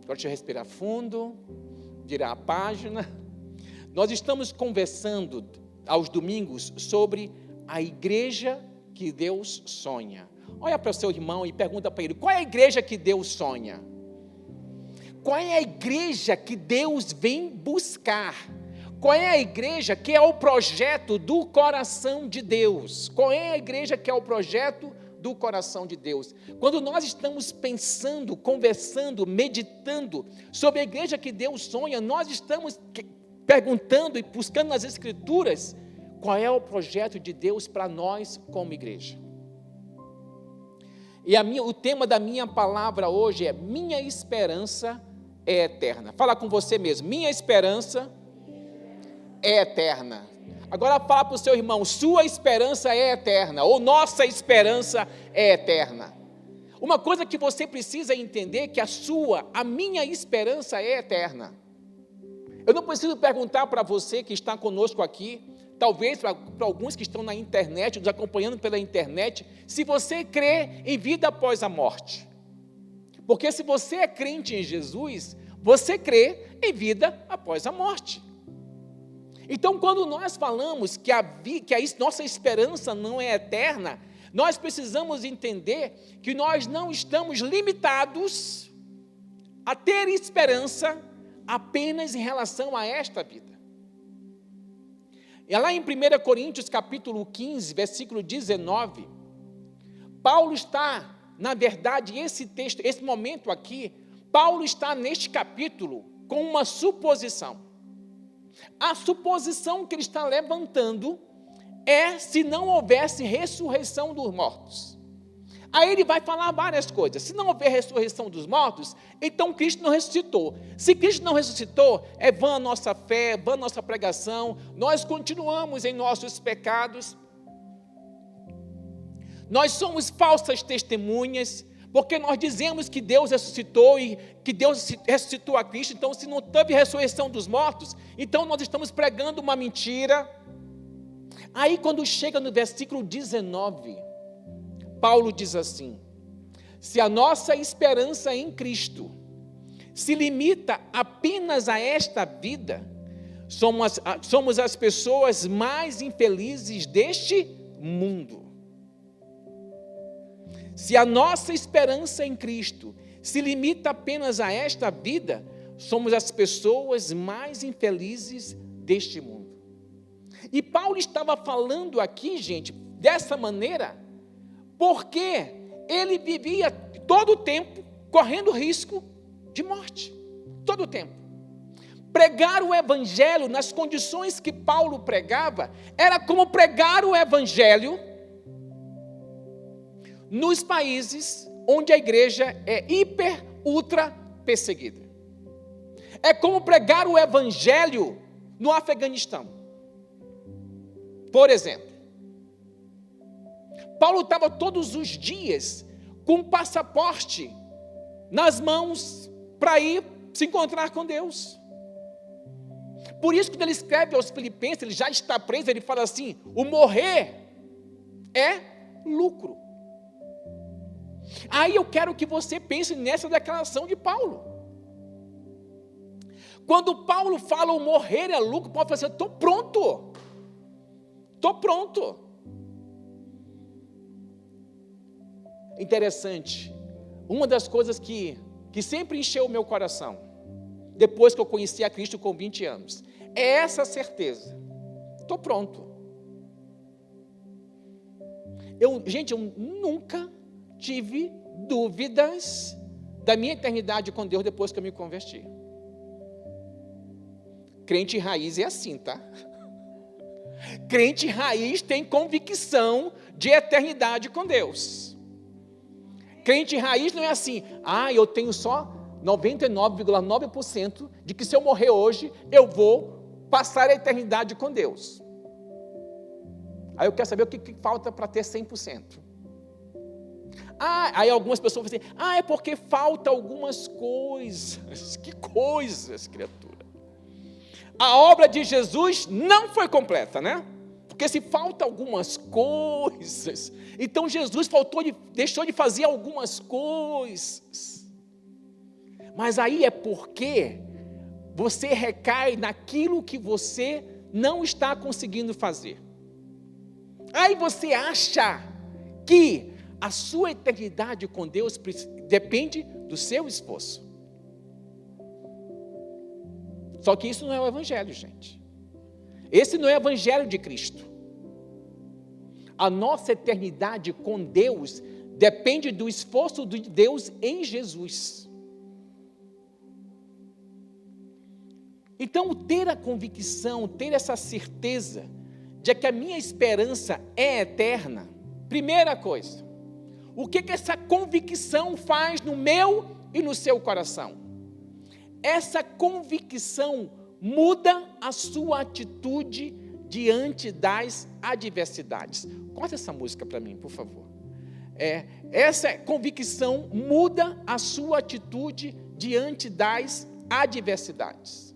Agora deixa eu respirar fundo, virar a página. Nós estamos conversando aos domingos sobre a igreja que Deus sonha. Olha para o seu irmão e pergunta para ele: qual é a igreja que Deus sonha? Qual é a igreja que Deus vem buscar? Qual é a igreja que é o projeto do coração de Deus? Qual é a igreja que é o projeto do coração de Deus? Quando nós estamos pensando, conversando, meditando sobre a igreja que Deus sonha, nós estamos perguntando e buscando nas Escrituras qual é o projeto de Deus para nós como igreja. E o tema da minha palavra hoje é: minha esperança é eterna. Fala com você mesmo: minha esperança é eterna. Agora fala para o seu irmão: sua esperança é eterna, ou nossa esperança é eterna. Uma coisa que você precisa entender, que a minha esperança é eterna. Eu não preciso perguntar para você que está conosco aqui, talvez para alguns que estão na internet, nos acompanhando pela internet, se você crê em vida após a morte. Porque se você é crente em Jesus, você crê em vida após a morte. Então, quando nós falamos que nossa esperança não é eterna, nós precisamos entender que nós não estamos limitados a ter esperança apenas em relação a esta vida. E lá em 1 Coríntios capítulo 15, versículo 19, Paulo está, na verdade, esse momento aqui, Paulo está neste capítulo com uma suposição. A suposição que ele está levantando é se não houvesse ressurreição dos mortos. Aí ele vai falar várias coisas. Se não houver ressurreição dos mortos, então Cristo não ressuscitou. Se Cristo não ressuscitou, é vã a nossa fé, é vã a nossa pregação, nós continuamos em nossos pecados, nós somos falsas testemunhas, porque nós dizemos que Deus ressuscitou e que Deus ressuscitou a Cristo. Então, se não teve ressurreição dos mortos, então nós estamos pregando uma mentira. Aí, quando chega no versículo 19, Paulo diz assim: se a nossa esperança em Cristo se limita apenas a esta vida, somos as pessoas mais infelizes deste mundo. Se a nossa esperança em Cristo se limita apenas a esta vida, somos as pessoas mais infelizes deste mundo. E Paulo estava falando aqui, gente, dessa maneira, porque ele vivia todo o tempo correndo risco de morte, todo o tempo. Pregar o evangelho nas condições que Paulo pregava, era como pregar o evangelho nos países onde a igreja é hiper, ultra perseguida. É como pregar o evangelho no Afeganistão. Por exemplo, Paulo estava todos os dias com um passaporte nas mãos para ir se encontrar com Deus. Por isso, quando ele escreve aos Filipenses, ele já está preso, ele fala assim: o morrer é lucro. Aí eu quero que você pense nessa declaração de Paulo. Quando Paulo fala o morrer é lucro, Paulo fala assim: estou pronto. Estou pronto. Interessante, uma das coisas que sempre encheu o meu coração, depois que eu conheci a Cristo com 20 anos, é essa certeza: estou pronto. Gente, eu nunca tive dúvidas da minha eternidade com Deus depois que eu me converti. Crente raiz é assim, tá? Crente raiz tem convicção de eternidade com Deus. Crente raiz não é assim: eu tenho só 99,9% de que se eu morrer hoje, eu vou passar a eternidade com Deus. Aí eu quero saber o que falta para ter 100%. Aí algumas pessoas vão dizer: é porque falta algumas coisas. Que coisas, criatura? A obra de Jesus não foi completa, né? Porque se falta algumas coisas, então Jesus deixou de fazer algumas coisas. Mas aí é porque você recai naquilo que você não está conseguindo fazer. Aí você acha que a sua eternidade com Deus depende do seu esforço. Só que isso não é o Evangelho, gente. Esse não é o Evangelho de Cristo. A nossa eternidade com Deus depende do esforço de Deus em Jesus. Então, ter a convicção, ter essa certeza de que a minha esperança é eterna, primeira coisa, o que essa convicção faz no meu e no seu coração? Essa convicção muda a sua atitude diante das adversidades. Corta essa música para mim, por favor. Essa convicção muda a sua atitude diante das adversidades.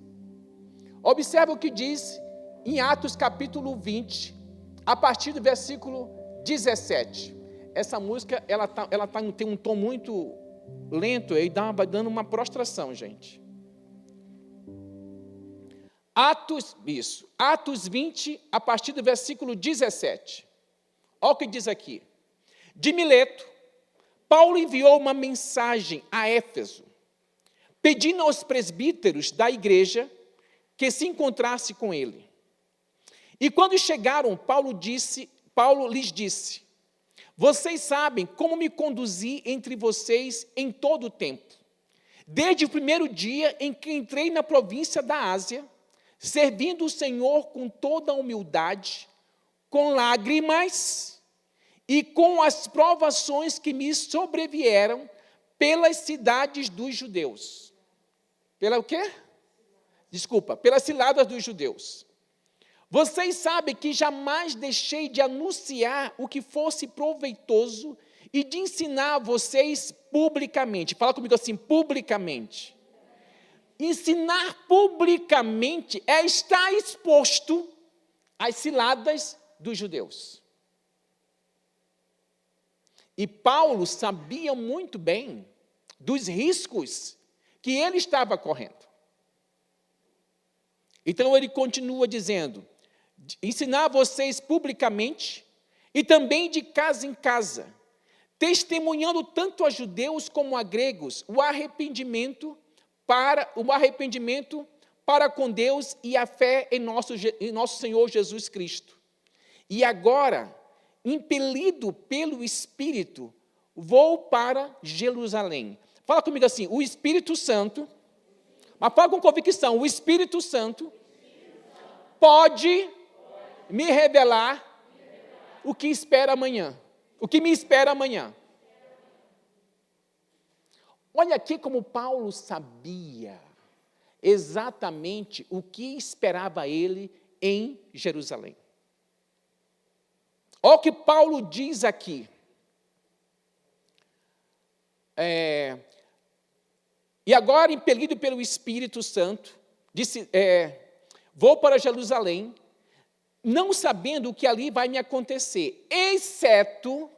Observe o que diz em Atos capítulo 20, a partir do versículo 17. Essa música, tem um tom muito lento, e vai dando uma prostração, gente. Atos 20, a partir do versículo 17. Olha o que diz aqui. De Mileto, Paulo enviou uma mensagem a Éfeso, pedindo aos presbíteros da igreja que se encontrasse com ele. E quando chegaram, Paulo lhes disse: vocês sabem como me conduzi entre vocês em todo o tempo, desde o primeiro dia em que entrei na província da Ásia, servindo o Senhor com toda a humildade, com lágrimas e com as provações que me sobrevieram pelas cidades dos judeus. Pela o quê? Desculpa, pelas ciladas dos judeus. Vocês sabem que jamais deixei de anunciar o que fosse proveitoso e de ensinar a vocês publicamente. Fala comigo assim, publicamente. Ensinar publicamente é estar exposto às ciladas dos judeus. E Paulo sabia muito bem dos riscos que ele estava correndo. Então ele continua dizendo: ensinar vocês publicamente e também de casa em casa, testemunhando tanto a judeus como a gregos o arrependimento para com Deus e a fé em nosso Senhor Jesus Cristo. E agora, impelido pelo Espírito, vou para Jerusalém. Fala comigo assim, o Espírito Santo, mas fala com convicção, o Espírito Santo pode me revelar o que espera amanhã, o que me espera amanhã. Olha aqui como Paulo sabia exatamente o que esperava ele em Jerusalém. Olha o que Paulo diz aqui. E agora, impelido pelo Espírito Santo, disse, vou para Jerusalém, não sabendo o que ali vai me acontecer, exceto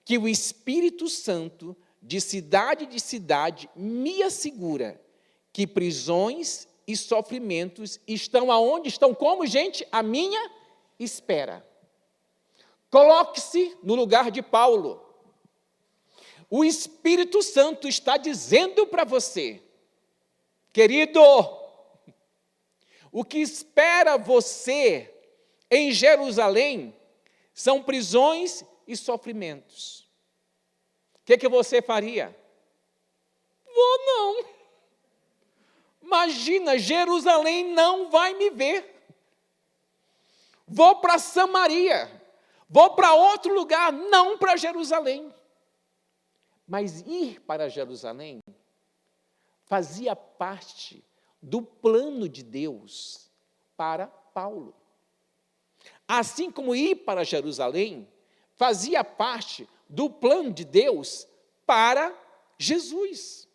que o Espírito Santo, de cidade, me assegura que prisões e sofrimentos estão aonde? Estão como, gente? À minha espera. Coloque-se no lugar de Paulo. O Espírito Santo está dizendo para você, querido, o que espera você em Jerusalém são prisões e sofrimentos. O que você faria? Vou não. Imagina, Jerusalém não vai me ver. Vou para Samaria. Vou para outro lugar, não para Jerusalém. Mas ir para Jerusalém fazia parte do plano de Deus para Paulo. Assim como ir para Jerusalém fazia parte do plano de Deus para Jesus.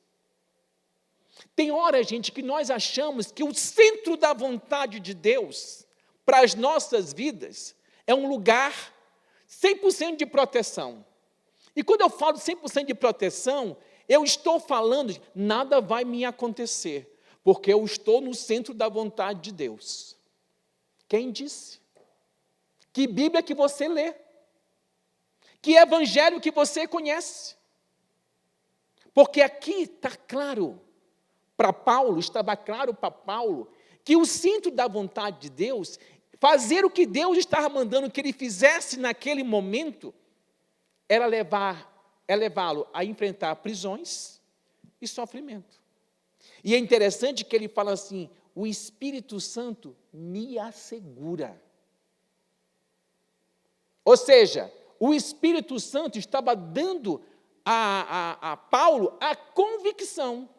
Tem hora, gente, que nós achamos que o centro da vontade de Deus para as nossas vidas é um lugar 100% de proteção. E quando eu falo 100% de proteção, eu estou falando, nada vai me acontecer, porque eu estou no centro da vontade de Deus. Quem disse? Que Bíblia que você lê? Que evangelho que você conhece? Porque aqui está claro para Paulo, estava claro para Paulo, que o centro da vontade de Deus, fazer o que Deus estava mandando que ele fizesse naquele momento, era levá-lo a enfrentar prisões e sofrimento. E é interessante que ele fala assim, o Espírito Santo me assegura. Ou seja, o Espírito Santo estava dando a Paulo a convicção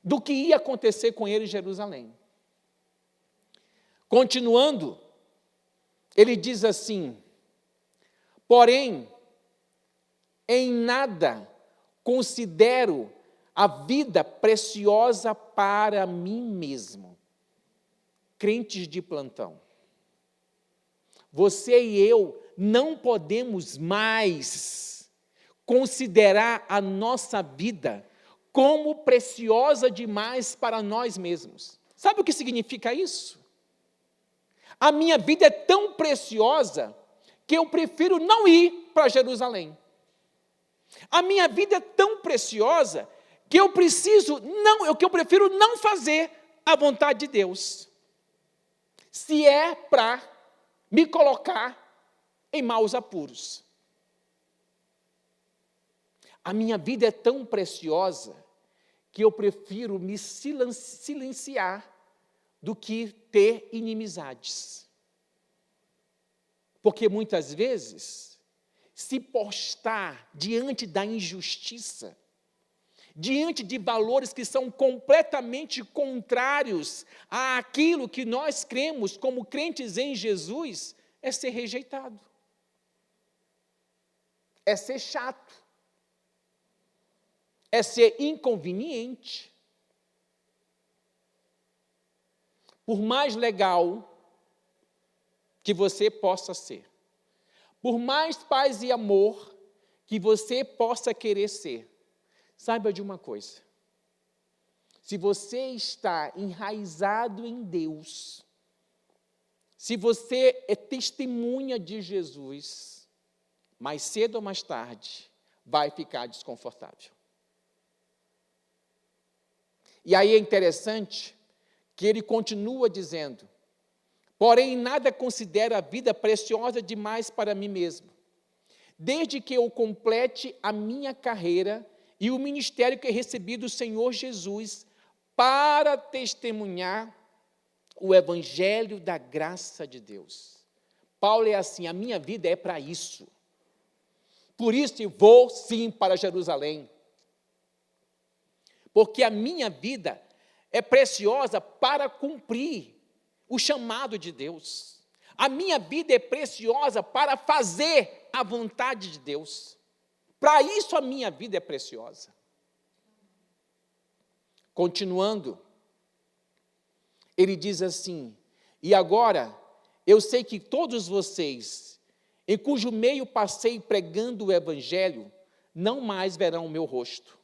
do que ia acontecer com ele em Jerusalém. Continuando, ele diz assim, porém, em nada considero a vida preciosa para mim mesmo. Crentes de plantão, você e eu não podemos mais considerar a nossa vida como preciosa demais para nós mesmos. Sabe o que significa isso? A minha vida é tão preciosa que eu prefiro não ir para Jerusalém. A minha vida é tão preciosa que eu prefiro não fazer a vontade de Deus. Se é para me colocar em maus apuros. A minha vida é tão preciosa que eu prefiro me silenciar do que ter inimizades. Porque muitas vezes, se postar diante da injustiça, diante de valores que são completamente contrários àquilo que nós cremos como crentes em Jesus, é ser rejeitado. É ser chato. É ser inconveniente. Por mais legal que você possa ser, por mais paz e amor que você possa querer ser, saiba de uma coisa, se você está enraizado em Deus, se você é testemunha de Jesus, mais cedo ou mais tarde, vai ficar desconfortável. E aí é interessante que ele continua dizendo, porém nada considero a vida preciosa demais para mim mesmo, desde que eu complete a minha carreira e o ministério que recebi do Senhor Jesus para testemunhar o evangelho da graça de Deus. Paulo é assim, a minha vida é para isso. Por isso eu vou sim para Jerusalém. Porque a minha vida é preciosa para cumprir o chamado de Deus. A minha vida é preciosa para fazer a vontade de Deus. Para isso a minha vida é preciosa. Continuando, ele diz assim, e agora eu sei que todos vocês, em cujo meio passei pregando o evangelho, não mais verão o meu rosto.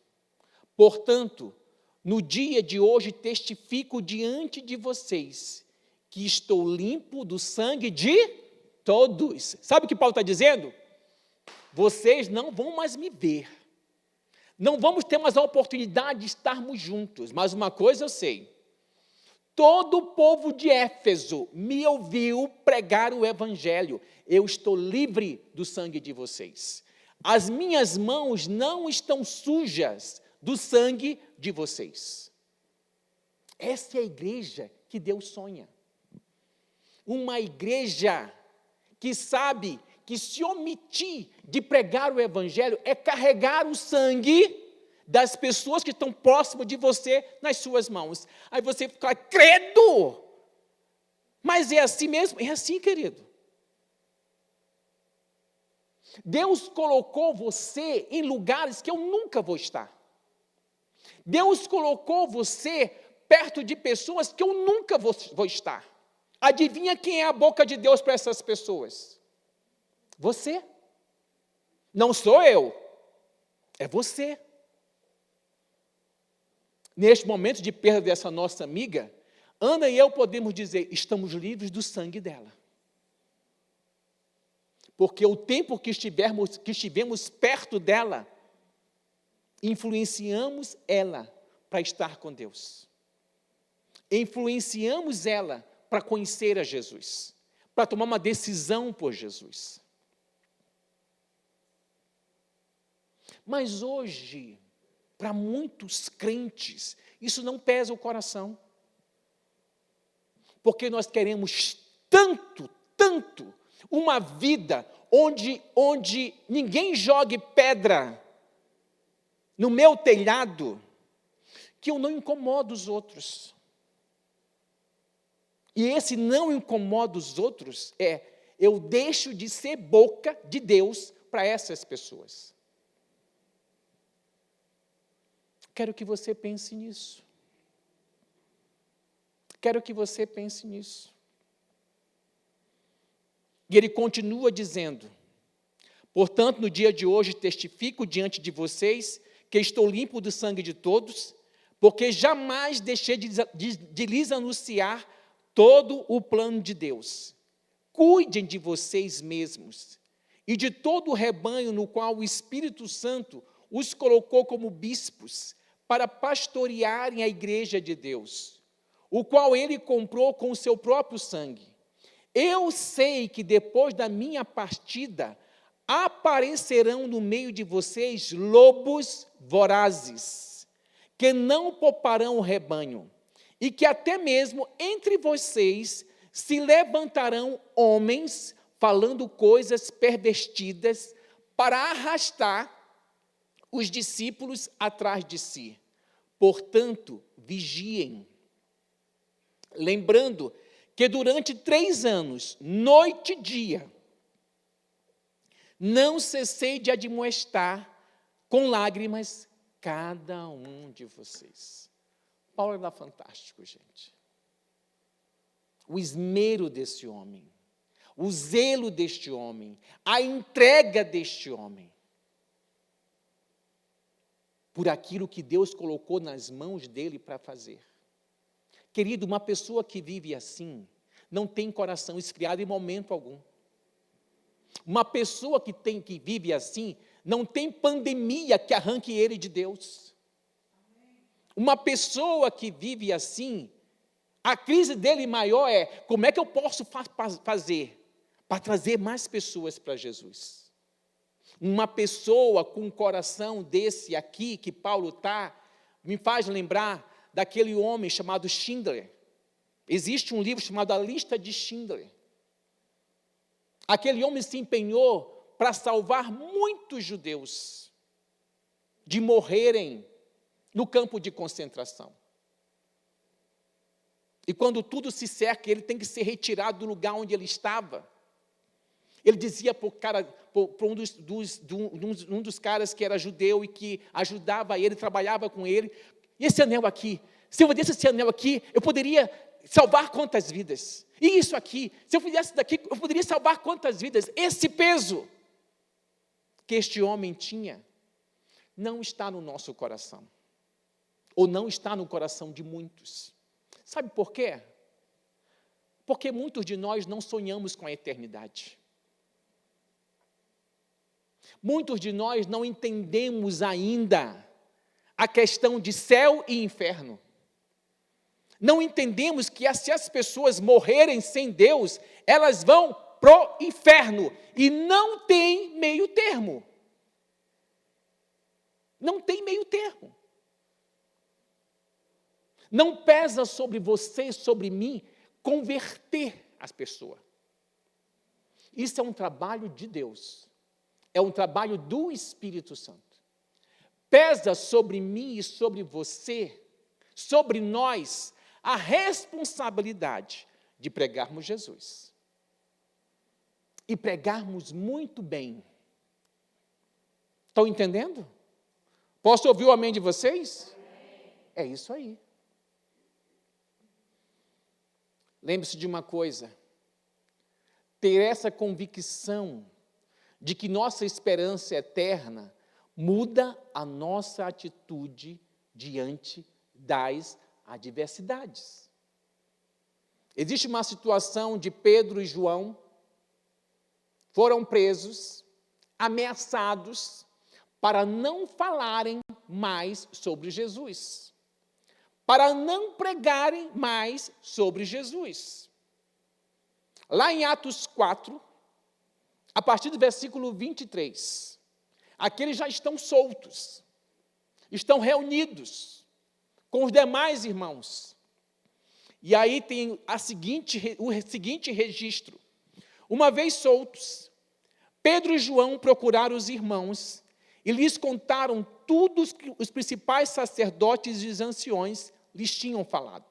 Portanto, no dia de hoje testifico diante de vocês que estou limpo do sangue de todos. Sabe o que Paulo está dizendo? Vocês não vão mais me ver. Não vamos ter mais a oportunidade de estarmos juntos. Mas uma coisa eu sei. Todo o povo de Éfeso me ouviu pregar o evangelho. Eu estou livre do sangue de vocês. As minhas mãos não estão sujas do sangue de vocês. Essa é a igreja que Deus sonha. Uma igreja que sabe que se omitir de pregar o evangelho é carregar o sangue das pessoas que estão próximas de você nas suas mãos. Aí você fica, credo! Mas é assim mesmo? É assim, querido. Deus colocou você em lugares que eu nunca vou estar. Deus colocou você perto de pessoas que eu nunca vou estar. Adivinha quem é a boca de Deus para essas pessoas? Você. Não sou eu. É você. neste momento de perda dessa nossa amiga, Ana e eu podemos dizer, estamos livres do sangue dela. Porque o tempo que estivemos perto dela, influenciamos ela para estar com Deus. Influenciamos ela para conhecer a Jesus, para tomar uma decisão por Jesus. Mas hoje, para muitos crentes, isso não pesa o coração. Porque nós queremos tanto uma vida onde ninguém jogue pedra no meu telhado, que eu não incomodo os outros. E esse não incomoda os outros eu deixo de ser boca de Deus para essas pessoas. Quero que você pense nisso. Quero que você pense nisso. E ele continua dizendo, portanto, no dia de hoje testifico diante de vocês que estou limpo do sangue de todos, porque jamais deixei de lhes anunciar todo o plano de Deus. Cuidem de vocês mesmos e de todo o rebanho no qual o Espírito Santo os colocou como bispos para pastorearem a igreja de Deus, o qual ele comprou com o seu próprio sangue. Eu sei que depois da minha partida, aparecerão no meio de vocês lobos vorazes, que não pouparão o rebanho, e que até mesmo entre vocês se levantarão homens falando coisas pervertidas para arrastar os discípulos atrás de si. Portanto, vigiem. Lembrando que durante 3 anos, noite e dia, não cessei de admoestar com lágrimas cada um de vocês. Paulo era fantástico, gente. O esmero desse homem, o zelo deste homem, a entrega deste homem, por aquilo que Deus colocou nas mãos dele para fazer. Querido, uma pessoa que vive assim, não tem coração esfriado em momento algum. Uma pessoa que vive assim, não tem pandemia que arranque ele de Deus. Uma pessoa que vive assim, a crise dele maior é, como é que eu posso fazer para trazer mais pessoas para Jesus? Uma pessoa com um coração desse aqui, que Paulo está, me faz lembrar daquele homem chamado Schindler. Existe um livro chamado A Lista de Schindler. Aquele homem se empenhou para salvar muitos judeus de morrerem no campo de concentração. E quando tudo se cerca, ele tem que ser retirado do lugar onde ele estava. Ele dizia para um dos caras que era judeu e que ajudava ele, trabalhava com ele, e esse anel aqui, se eu desse esse anel aqui, eu poderia salvar quantas vidas? E isso aqui, se eu fizesse daqui, eu poderia salvar quantas vidas? Esse peso que este homem tinha, não está no nosso coração. Ou não está no coração de muitos. Sabe por quê? Porque muitos de nós não sonhamos com a eternidade. Muitos de nós não entendemos ainda a questão de céu e inferno. Não entendemos que se as pessoas morrerem sem Deus, elas vão pro inferno. E não tem meio termo. Não tem meio termo. Não pesa sobre você, sobre mim, converter as pessoas. Isso é um trabalho de Deus. É um trabalho do Espírito Santo. Pesa sobre mim e sobre você, sobre nós, a responsabilidade de pregarmos Jesus. E pregarmos muito bem. Estão entendendo? Posso ouvir o amém de vocês? É isso aí. Lembre-se de uma coisa, ter essa convicção de que nossa esperança é eterna muda a nossa atitude diante das adversidades. Existe uma situação de Pedro e João, foram presos, ameaçados, para não falarem mais sobre Jesus, para não pregarem mais sobre Jesus. Lá em Atos 4, a partir do versículo 23, aqueles já estão soltos, estão reunidos com os demais irmãos. E aí tem o seguinte registro. Uma vez soltos, Pedro e João procuraram os irmãos e lhes contaram tudo o que os principais sacerdotes e os anciões lhes tinham falado.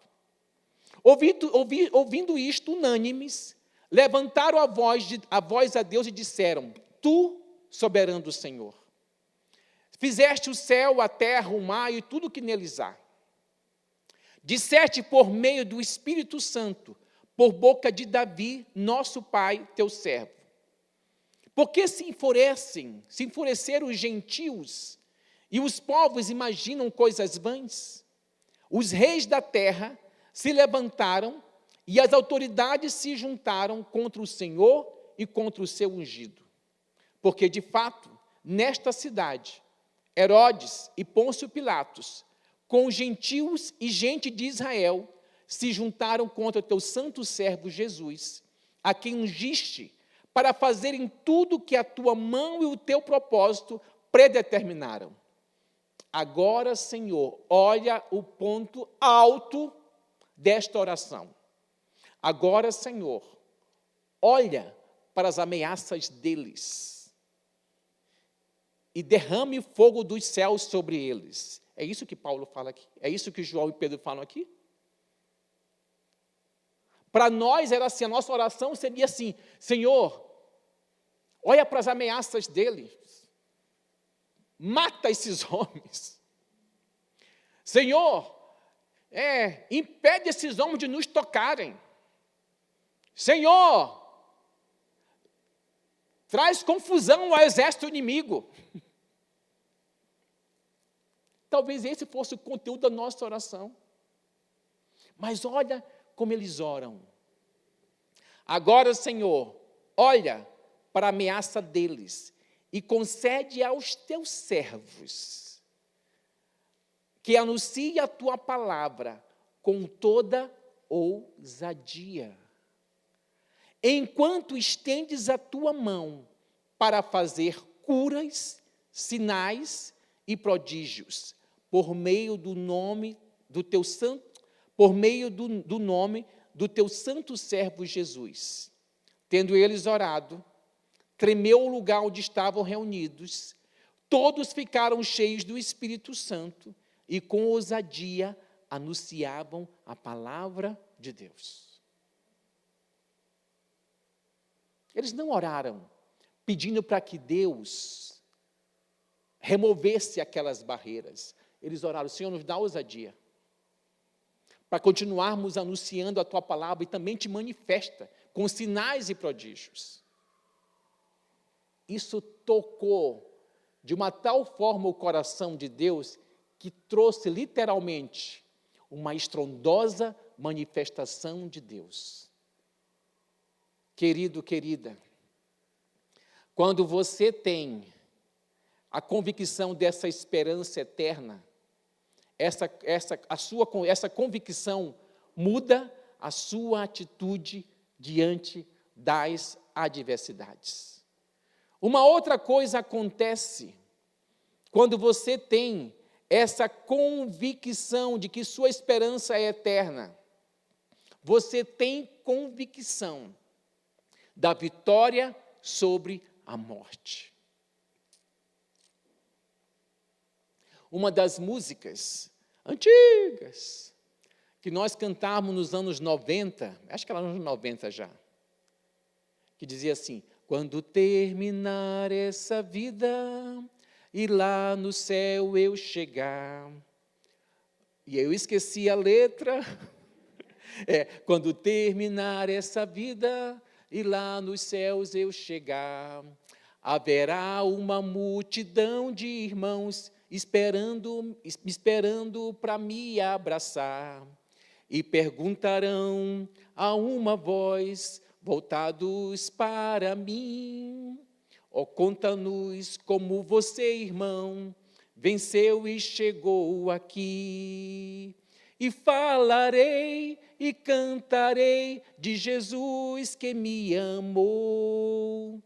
Ouvindo isto, unânimes, levantaram a voz a Deus e disseram: Tu, soberano Senhor, fizeste o céu, a terra, o mar e tudo o que neles há. Disseste por meio do Espírito Santo, por boca de Davi, nosso pai, teu servo. Porque se enfureceram os gentios, e os povos imaginam coisas vãs? Os reis da terra se levantaram, e as autoridades se juntaram contra o Senhor e contra o seu ungido. Porque, de fato, nesta cidade, Herodes e Pôncio Pilatos, com os gentios e gente de Israel, se juntaram contra teu santo servo Jesus, a quem ungiste, para fazerem tudo que a tua mão e o teu propósito predeterminaram. Agora, Senhor, olha o ponto alto desta oração. Agora, Senhor, olha para as ameaças deles e derrame fogo dos céus sobre eles. É isso que Paulo fala aqui? É isso que João e Pedro falam aqui? Para nós era assim, a nossa oração seria assim: Senhor, olha para as ameaças deles, mata esses homens. Senhor, impede esses homens de nos tocarem. Senhor, traz confusão ao exército inimigo. Talvez esse fosse o conteúdo da nossa oração. Mas olha como eles oram. Agora, Senhor, olha para a ameaça deles e concede aos teus servos que anuncie a tua palavra com toda ousadia, enquanto estendes a tua mão para fazer curas, sinais e prodígios, por meio do nome do teu santo, por meio do nome do teu santo servo Jesus. Tendo eles orado, tremeu o lugar onde estavam reunidos, todos ficaram cheios do Espírito Santo e com ousadia anunciavam a palavra de Deus. Eles não oraram pedindo para que Deus removesse aquelas barreiras. Eles oraram: Senhor, nos dá ousadia para continuarmos anunciando a tua palavra e também te manifesta com sinais e prodígios. Isso tocou de uma tal forma o coração de Deus que trouxe literalmente uma estrondosa manifestação de Deus. Querido, querida, quando você tem a convicção dessa esperança eterna, essa convicção muda a sua atitude diante das adversidades. Uma outra coisa acontece quando você tem essa convicção de que sua esperança é eterna. Você tem convicção da vitória sobre a morte. Uma das músicas antigas que nós cantávamos nos anos 90, acho que era nos anos 90 já, que dizia assim: quando terminar essa vida e lá no céu eu chegar. E eu esqueci a letra. Quando terminar essa vida e lá nos céus eu chegar, haverá uma multidão de irmãos esperando para me abraçar, e perguntarão a uma voz, voltados para mim: ó, conta-nos como você, irmão, venceu e chegou aqui. E falarei e cantarei de Jesus que me amou,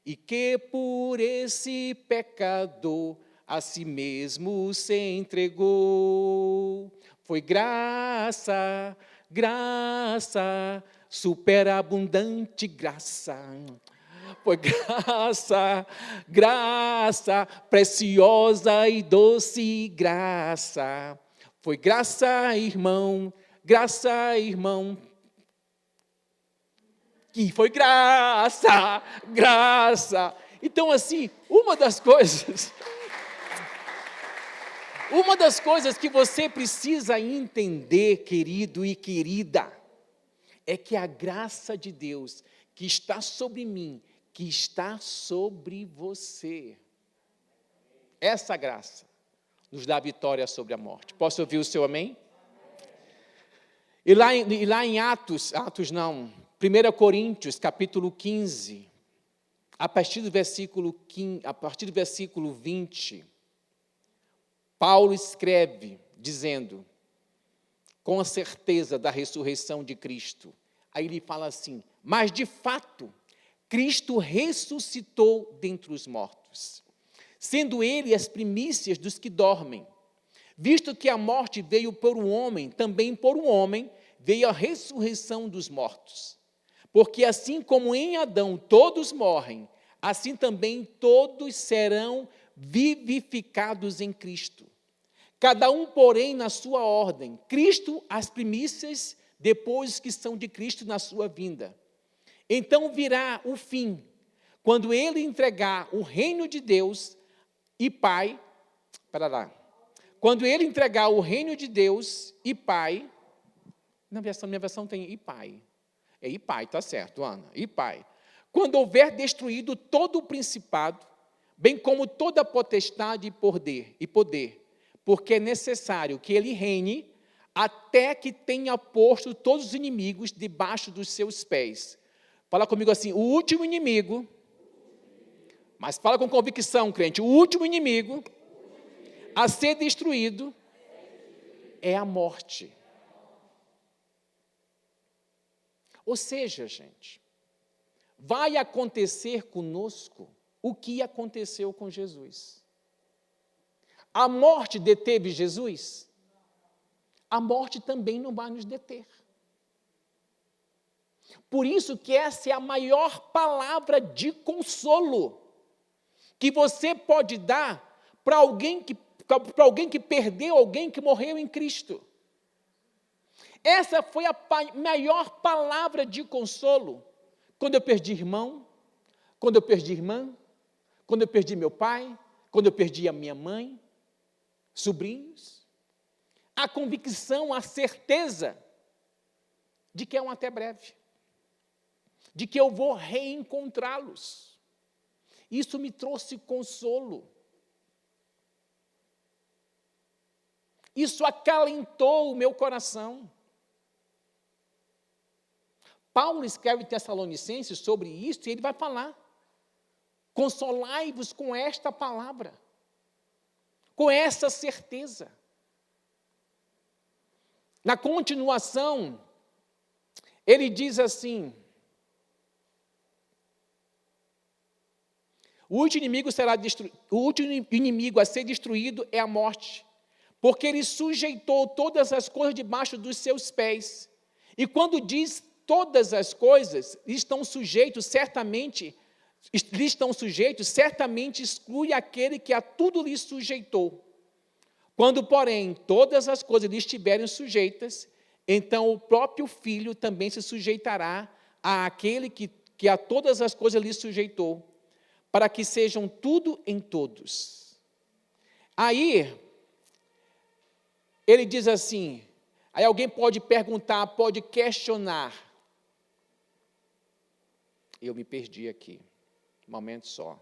e que por esse pecador a si mesmo se entregou. Foi graça, graça, superabundante graça. Foi graça, graça, preciosa e doce graça. Foi graça, irmão, que foi graça, graça. Então, assim, uma das coisas que você precisa entender, querido e querida, é que a graça de Deus que está sobre mim, que está sobre você, essa graça nos dá vitória sobre a morte. Posso ouvir o seu amém? E lá em 1 Coríntios, capítulo 15, a partir do versículo 20, Paulo escreve dizendo, com a certeza da ressurreição de Cristo, aí ele fala assim: mas de fato, Cristo ressuscitou dentre os mortos, sendo ele as primícias dos que dormem. Visto que a morte veio por um homem, também por um homem veio a ressurreição dos mortos. Porque assim como em Adão todos morrem, assim também todos serão vivificados em Cristo. Cada um, porém, na sua ordem. Cristo, as primícias, depois que são de Cristo na sua vinda. Então virá o fim, quando ele entregar o reino de Deus e Pai. Quando ele entregar o reino de Deus e Pai. Minha versão tem e Pai. É e Pai, tá certo, Ana. E Pai. Quando houver destruído todo o principado, bem como toda a potestade e poder, porque é necessário que ele reine até que tenha posto todos os inimigos debaixo dos seus pés. Fala comigo assim: o último inimigo, mas fala com convicção, crente, o último inimigo a ser destruído é a morte. Ou seja, gente, vai acontecer conosco o que aconteceu com Jesus. A morte deteve Jesus? A morte também não vai nos deter. Por isso que essa é a maior palavra de consolo que você pode dar para alguém que perdeu alguém que morreu em Cristo. Essa foi a maior palavra de consolo. Quando eu perdi irmão, quando eu perdi irmã, quando eu perdi meu pai, quando eu perdi a minha mãe, sobrinhos, a convicção, a certeza de que é um até breve, de que eu vou reencontrá-los. Isso me trouxe consolo. Isso acalentou o meu coração. Paulo escreve em Tessalonicenses sobre isso e ele vai falar: consolai-vos com esta palavra, com essa certeza. Na continuação, ele diz assim: o último inimigo a ser destruído é a morte, porque ele sujeitou todas as coisas debaixo dos seus pés. E quando diz todas as coisas lhe estão sujeitos, certamente exclui aquele que a tudo lhe sujeitou. Quando, porém, todas as coisas lhe estiverem sujeitas, então o próprio Filho também se sujeitará àquele que a todas as coisas lhe sujeitou, para que sejam tudo em todos. Aí, ele diz assim, aí alguém pode perguntar, pode questionar. Eu me perdi aqui, um momento só.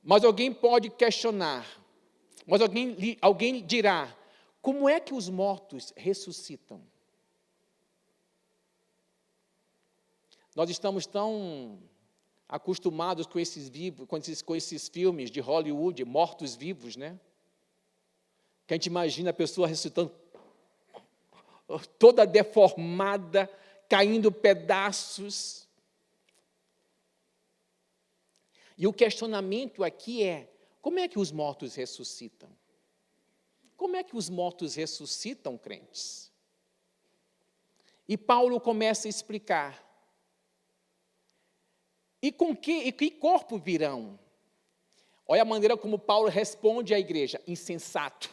Mas alguém pode questionar, mas alguém dirá, como é que os mortos ressuscitam? Nós estamos tão acostumados com esses filmes de Hollywood, mortos-vivos, né? Que a gente imagina a pessoa ressuscitando toda deformada, caindo pedaços. E o questionamento aqui é, como é que os mortos ressuscitam? Como é que os mortos ressuscitam, crentes? E Paulo começa a explicar. E que corpo virão? Olha a maneira como Paulo responde à igreja, insensato.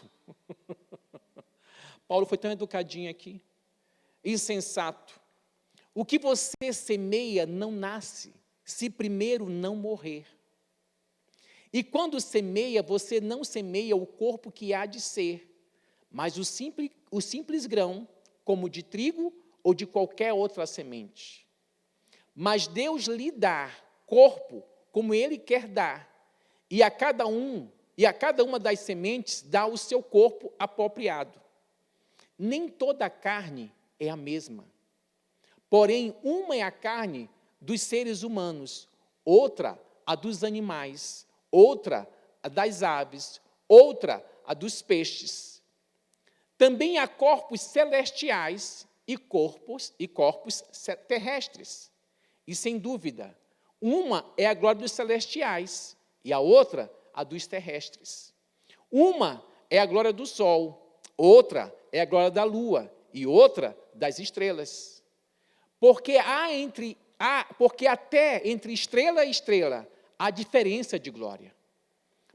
Paulo foi tão educadinho aqui. Insensato. O que você semeia não nasce, se primeiro não morrer. E quando semeia, você não semeia o corpo que há de ser, mas o simples grão, como de trigo ou de qualquer outra semente. Mas Deus lhe dá corpo como Ele quer dar, e a cada uma das sementes dá o seu corpo apropriado. Nem toda a carne é a mesma. Porém, uma é a carne dos seres humanos, outra a dos animais, outra a das aves, outra a dos peixes. Também há corpos celestiais e corpos terrestres. E, sem dúvida, uma é a glória dos celestiais e a outra a dos terrestres. Uma é a glória do sol, outra é a glória da lua e outra das estrelas. Porque até entre estrela e estrela há diferença de glória.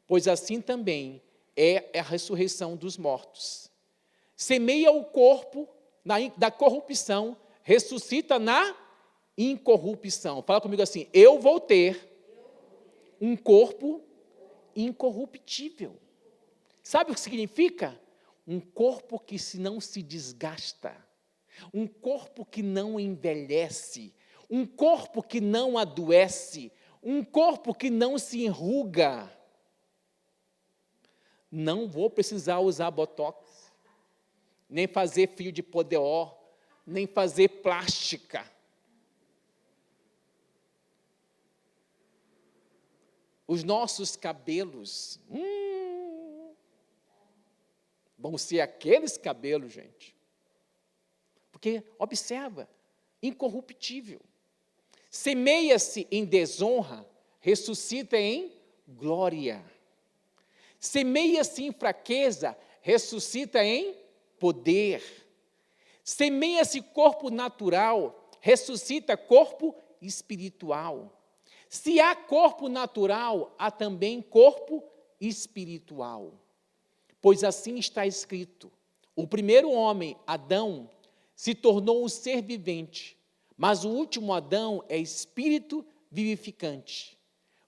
Pois assim também é a ressurreição dos mortos. Semeia o corpo da corrupção, ressuscita na incorrupção. Fala comigo assim, eu vou ter um corpo incorruptível. Sabe o que significa? Um corpo que não se desgasta, um corpo que não envelhece, um corpo que não adoece, um corpo que não se enruga. Não vou precisar usar botox, nem fazer fio de podeó, nem fazer plástica. Os nossos cabelos, vão ser aqueles cabelos, gente. Porque, observa, incorruptível. Semeia-se em desonra, ressuscita em glória. Semeia-se em fraqueza, ressuscita em poder. Semeia-se corpo natural, ressuscita corpo espiritual. Se há corpo natural, há também corpo espiritual. Pois assim está escrito, o primeiro homem, Adão, se tornou um ser vivente, mas o último Adão é espírito vivificante.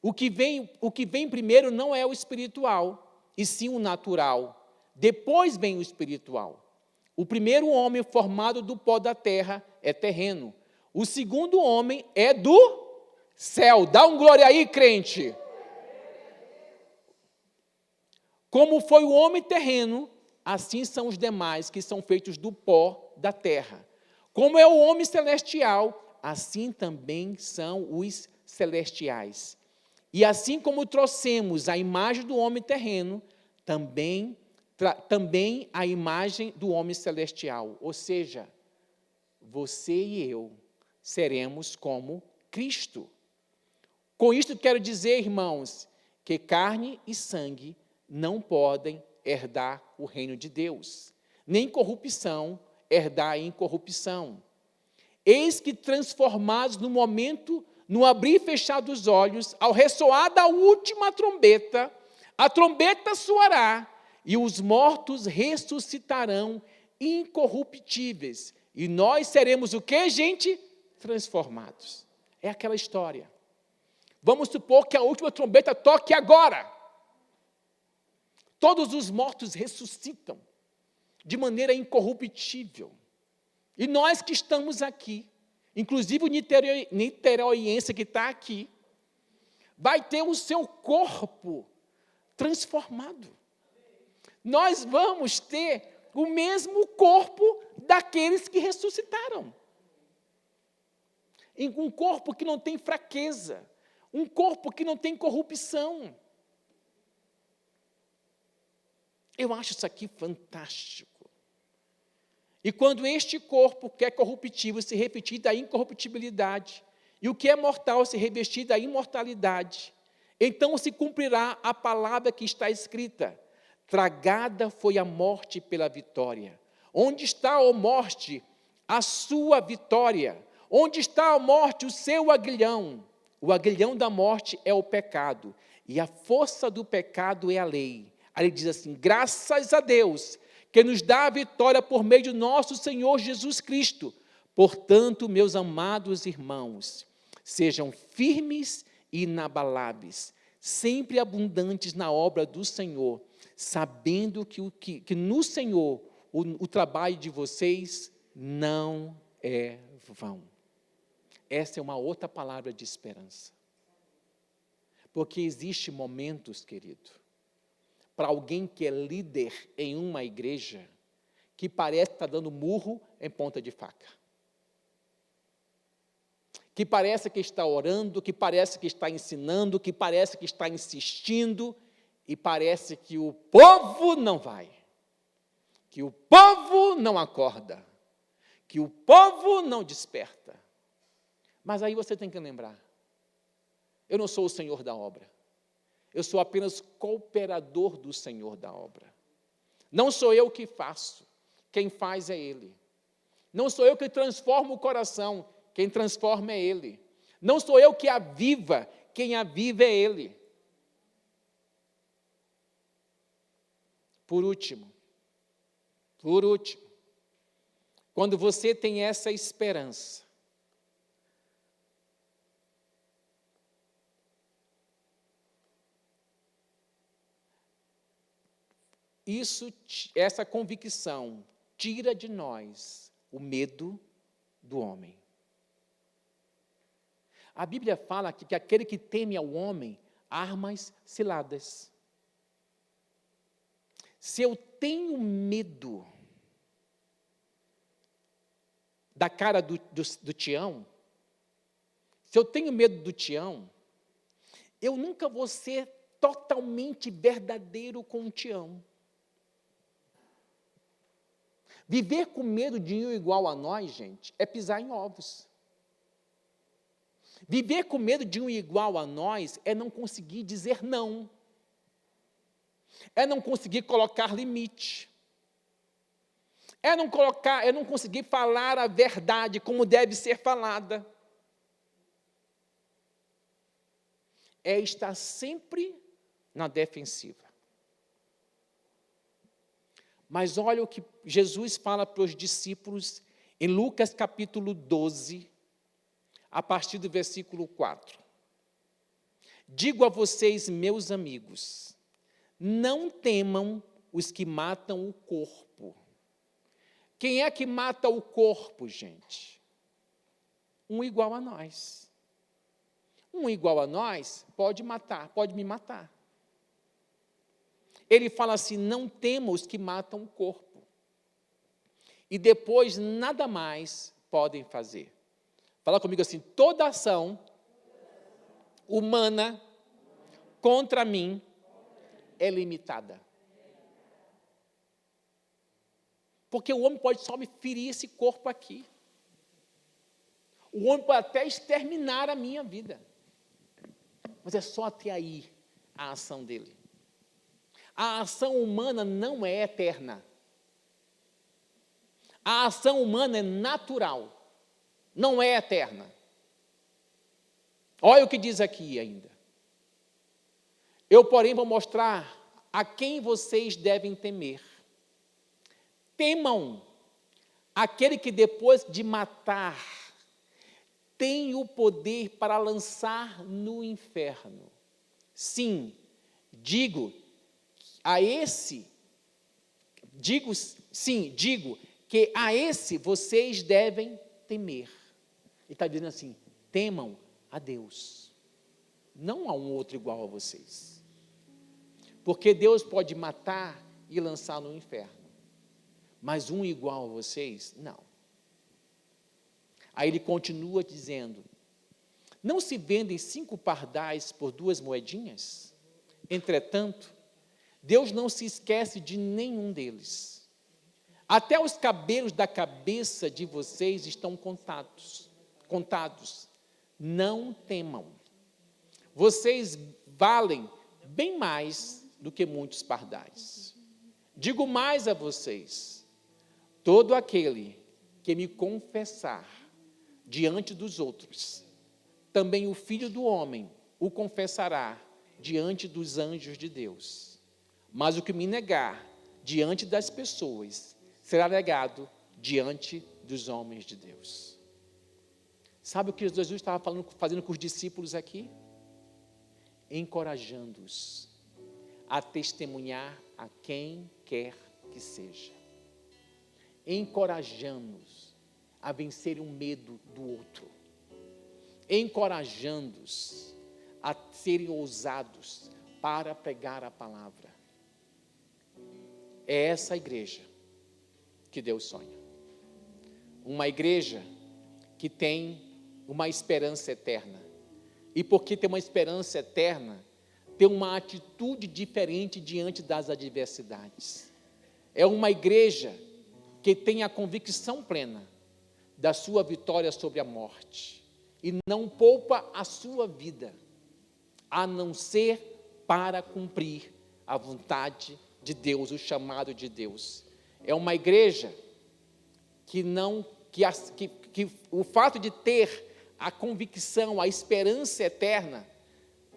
O que vem primeiro não é o espiritual, e sim o natural. Depois vem o espiritual. O primeiro homem formado do pó da terra é terreno. O segundo homem é do céu. Dá um glória aí, crente. Como foi o homem terreno, assim são os demais que são feitos do pó da terra. Como é o homem celestial, assim também são os celestiais. E assim como trouxemos a imagem do homem terreno, também a imagem do homem celestial. Ou seja, você e eu seremos como Cristo. Com isto quero dizer, irmãos, que carne e sangue não podem herdar o reino de Deus, nem corrupção herdar a incorrupção. Eis que transformados no abrir e fechar dos olhos, ao ressoar da última trombeta, a trombeta soará, e os mortos ressuscitarão incorruptíveis. E nós seremos o quê, gente? Transformados. É aquela história. Vamos supor que a última trombeta toque agora. Todos os mortos ressuscitam de maneira incorruptível. E nós que estamos aqui, inclusive o niteroiense que está aqui, vai ter o seu corpo transformado. Nós vamos ter o mesmo corpo daqueles que ressuscitaram. Um corpo que não tem fraqueza, um corpo que não tem corrupção. Eu acho isso aqui fantástico. E quando este corpo que é corruptível se revestir da incorruptibilidade, e o que é mortal se revestir da imortalidade, então se cumprirá a palavra que está escrita: tragada foi a morte pela vitória. Onde está, ó morte, a sua vitória? Onde está, ó morte, o seu aguilhão? O aguilhão da morte é o pecado, e a força do pecado é a lei. Aí ele diz assim: graças a Deus, que nos dá a vitória por meio de nosso Senhor Jesus Cristo. Portanto, meus amados irmãos, sejam firmes e inabaláveis, sempre abundantes na obra do Senhor, sabendo que no Senhor o trabalho de vocês não é vão. Essa é uma outra palavra de esperança. Porque existem momentos, querido, para alguém que é líder em uma igreja, que parece estar dando murro em ponta de faca. Que parece que está orando, que parece que está ensinando, que parece que está insistindo, e parece que o povo não vai, que o povo não acorda, que o povo não desperta. Mas aí você tem que lembrar, eu não sou o Senhor da obra, eu sou apenas cooperador do Senhor da obra. Não sou eu que faço, quem faz é Ele. Não sou eu que transformo o coração, quem transforma é Ele. Não sou eu que aviva, quem aviva é Ele. Por último, quando você tem essa esperança, essa convicção tira de nós o medo do homem. A Bíblia fala que aquele que teme ao homem, armas ciladas. Se eu tenho medo da cara do Tião, se eu tenho medo do Tião, eu nunca vou ser totalmente verdadeiro com o Tião. Viver com medo de um igual a nós, gente, é pisar em ovos. Viver com medo de um igual a nós é não conseguir dizer não. É não conseguir colocar limite. É não conseguir falar a verdade como deve ser falada. É estar sempre na defensiva. Mas olha o que Jesus fala para os discípulos em Lucas capítulo 12, a partir do versículo 4. Digo a vocês, meus amigos, não temam os que matam o corpo. Quem é que mata o corpo, gente? Um igual a nós. Um igual a nós pode matar, pode me matar. Ele fala assim: não temos os que matam o corpo. E depois nada mais podem fazer. Fala comigo assim: toda ação humana contra mim é limitada. Porque o homem pode só me ferir esse corpo aqui. O homem pode até exterminar a minha vida. Mas é só até aí a ação dele. A ação humana não é eterna. A ação humana é natural, não é eterna. Olha o que diz aqui ainda. Eu, porém, vou mostrar a quem vocês devem temer. Temam aquele que depois de matar tem o poder para lançar no inferno. Sim, digo que a esse vocês devem temer. Ele está dizendo assim: temam a Deus. não há um outro igual a vocês. Porque Deus pode matar e lançar no inferno, mas um igual a vocês, não. Aí ele continua dizendo: não se vendem 5 pardais por 2 moedinhas? Entretanto, Deus não se esquece de nenhum deles. Até os cabelos da cabeça de vocês estão contados. Não temam. Vocês valem bem mais do que muitos pardais. Digo mais a vocês: todo aquele que me confessar diante dos outros, também o Filho do Homem o confessará diante dos anjos de Deus. Mas o que me negar diante das pessoas será negado diante dos homens de Deus. Sabe o que Jesus estava fazendo com os discípulos aqui? Encorajando-os a testemunhar a quem quer que seja. Encorajando-os a vencer o medo do outro. Encorajando-os a serem ousados para pregar a palavra. É essa igreja que Deus sonha. Uma igreja que tem uma esperança eterna. E porque tem uma esperança eterna, tem uma atitude diferente diante das adversidades. É uma igreja que tem a convicção plena da sua vitória sobre a morte e não poupa a sua vida, a não ser para cumprir a vontade de Deus, o chamado de Deus. É uma igreja que o fato de ter a convicção, a esperança eterna,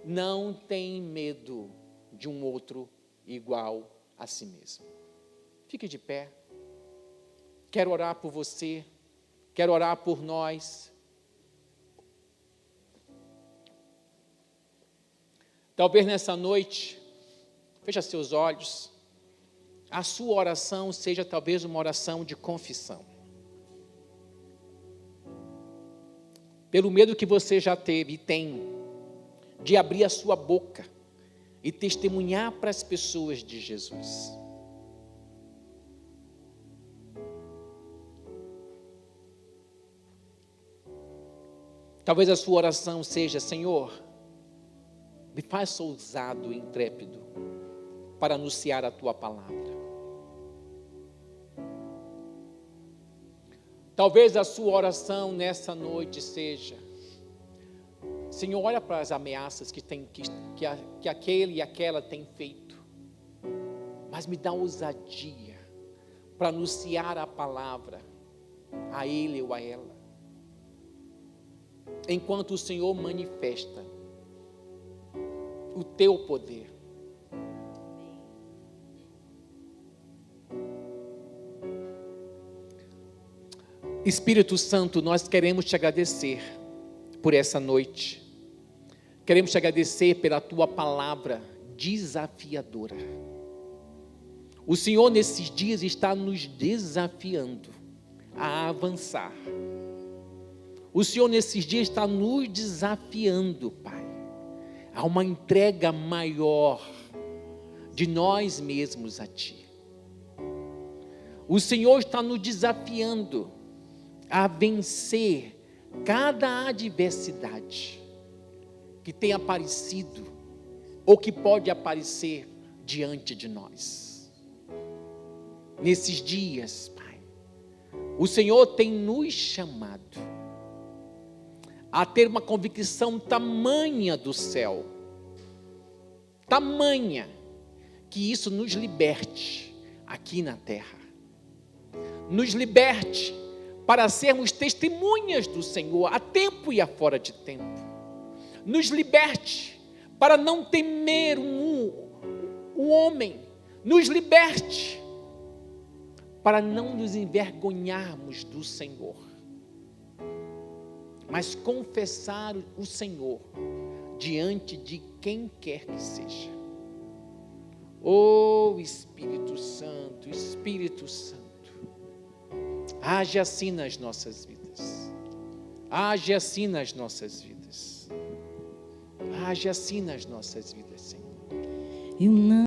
não tem medo de um outro igual a si mesmo. Fique de pé. Quero orar por você, quero orar por nós. Talvez nessa noite, feche seus olhos, a sua oração seja talvez uma oração de confissão. Pelo medo que você já teve e tem, de abrir a sua boca e testemunhar para as pessoas de Jesus. Talvez a sua oração seja: Senhor, me faz ousado e intrépido para anunciar a Tua palavra. Talvez a sua oração nessa noite seja: Senhor, olha para as ameaças que aquele e aquela têm feito, mas me dá ousadia para anunciar a palavra a ele ou a ela, enquanto o Senhor manifesta o teu poder. Espírito Santo, nós queremos te agradecer por essa noite. Queremos te agradecer pela tua palavra desafiadora. O Senhor nesses dias está nos desafiando a avançar. O Senhor nesses dias está nos desafiando, Pai, a uma entrega maior de nós mesmos a Ti. O Senhor está nos desafiando a vencer cada adversidade que tem aparecido ou que pode aparecer diante de nós. Nesses dias, Pai, o Senhor tem nos chamado a ter uma convicção tamanha do céu, tamanha, que isso nos liberte aqui na terra, nos liberte para sermos testemunhas do Senhor a tempo e a fora de tempo, nos liberte para não temer o homem, nos liberte para não nos envergonharmos do Senhor, mas confessar o Senhor diante de quem quer que seja. Espírito Santo, age assim nas nossas vidas, age assim nas nossas vidas, Age assim nas nossas vidas, Senhor. Eu não